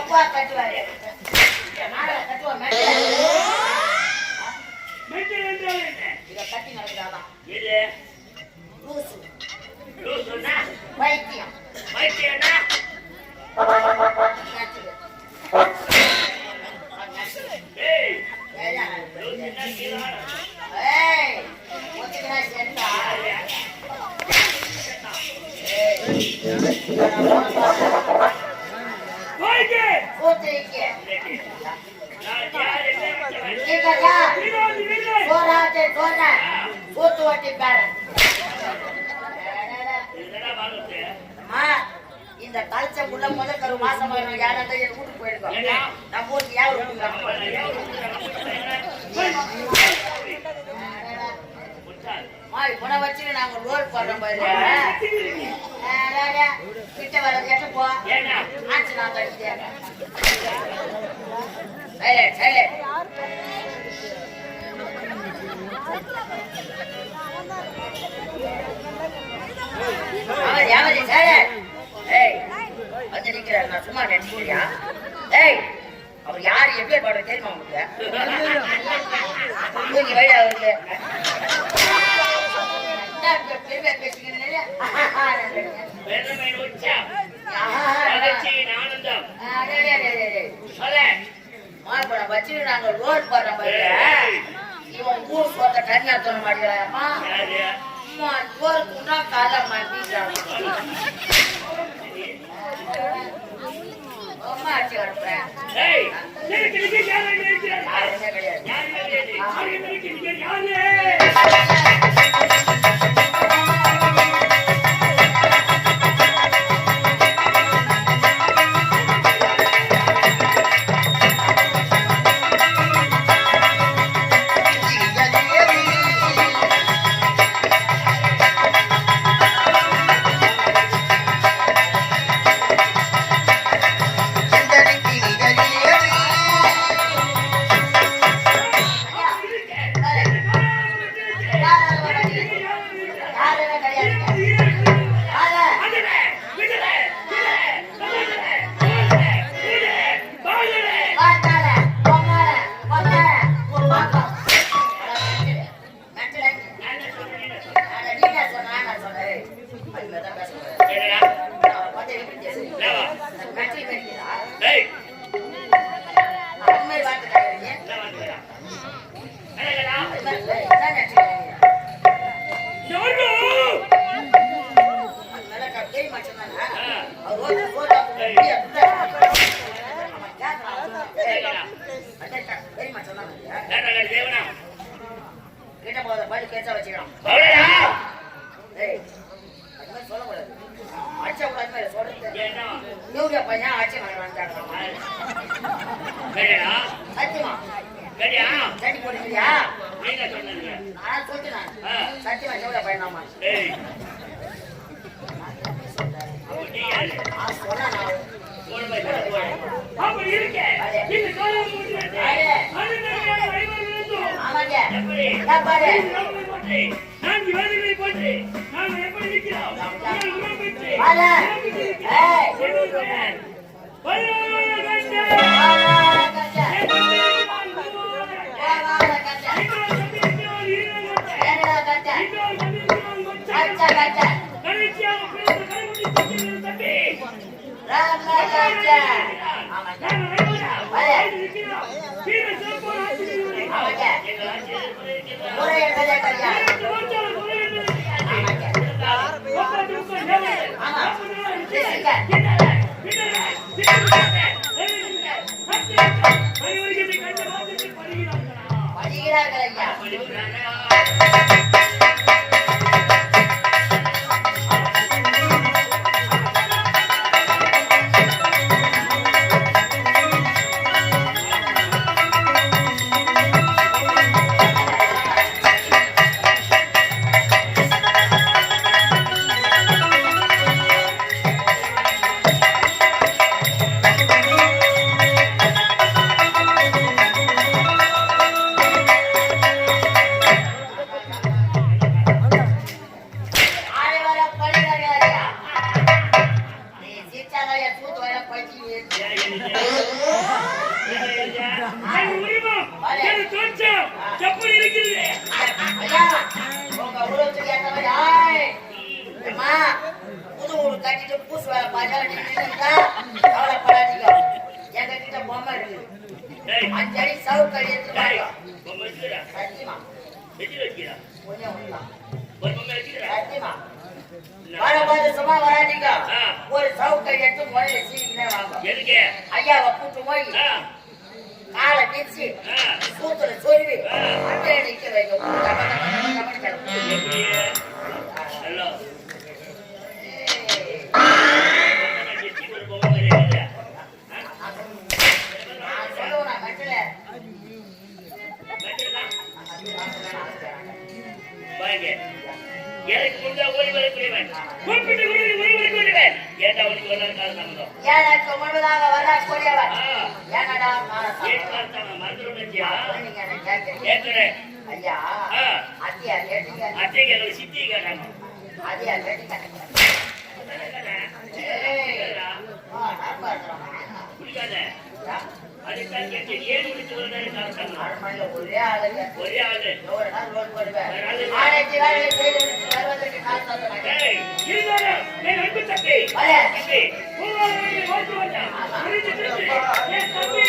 அப்பா கட்டுவாரு கட்டுவா இதை கட்டி நடக்குதாதான் இது லூசு லூசுன்னா வைத்தியம் வைத்தியம்னா ஏய் லூசுன்னா கீழான ஏய் ஒத்துக்கிறா செத்தா போய்க்கு போத்திரிக்கே நான் யார் என்ன கேக்கடா போராதே போடா போத்து வட்டி பாரு இதெல்லாம் வாங்குது அம்மா இந்த கல்ச்சக்குள்ள முதல் மாசம் யாராவது என் வீட்டுக்கு போயிருக்கோம் நான் போட்டு யார் உன வச்சு நாங்க லோல் போடுறோம் பாரு கிட்ட வர கேட்டு போ ஆச்சு நான் கழிச்சேன் வந்து நிக்கிறார் நான் சும்மா நினைச்சியா ஏய் அவர் யாரு எப்படி பாடுற தெரியுமா உங்களுக்கு வழி அவருக்கு பெருமையா பேசுகிறேன் வச்சு நாங்க ரோட் போடுற மாதிரி இவன் ஊர் போட்ட தனியா சொல்ல மாட்டேங்கிறாமா ஊருக்குன்னா காலை மாட்டிக்கிறாங்க அம்மா ஆச்சு கிடப்பேன் புது ஊடு கட்டிட்டு பூசு வேலை பார்த்தாலும் நின்னுட்டா கவலைப்படாதீங்க. எங்க கிட்ட பொம்மை இருக்கு. டேய் 5 அடி சவுக்கடி எடுத்து டேய் வாங்க. பொம்மை வச்சுடா சத்தியமா வச்சுடா ஒண்ணே ஒண்ணுதான். ஒரு பொம்மை வச்சுடா சத்தியமா வரும்போது சும்மா வராதீங்க. ஆ. ஒரு சவுக்கடி எடுத்து முதல்ல சீக்கிரமே வாங்க. எதுக்கு ஐயாவை கூட்டு போய் ஆ காலை வீசி ஆ சூத்துல சொல்லி ஆ. அப்படியே நிக்க வைக்க. டப டப டப டப டப. எப்படி ஹலோ ஒரு பொம்மை கிடையாது நான் சொல்லுவேன் நான் கட்டல. பாருங்க எனக்கு முந்தா ஓடி வரக்கூடியவன் கூப்பிட்டு ஓடி வரக்கூடியவன் ஏண்டா உனக்கு ஒரு நாள் காலம் சம்பந்தம் எனக்கு முன்பதாக வரக்கூடியவர் என்னடா ஏன் காலத்தாம மறந்துடுச்சியா நீங்க என்ன கேட்கறீங்க? கேட்கிறேன் ஐயா ஆ அத்தியா கேட்டீங்க. அத்தை கேட்கல சித்தி கேட்டாங்க அத்தியா கேட்டீங்க. குடிக்காத அதுதான் கேட்டேன் ஏன் முடிச்சு ஒரு நாள் காலம் சம்பந்தம் அரண்மனையில ஒரே ஆளுங்க ஒரே ஆளு ஒரு நாள் ரோல் போடுவேன். ஆராய்ச்சி வேலையை செய்து முடித்து வருவதற்கு கால் தந்துடுறேன். ஏய் இருந்தாலும் என் அன்பு தம்பி வரேன். தம்பி பூவாலை ஓட்டு வந்தா முடிச்சு என் தம்பி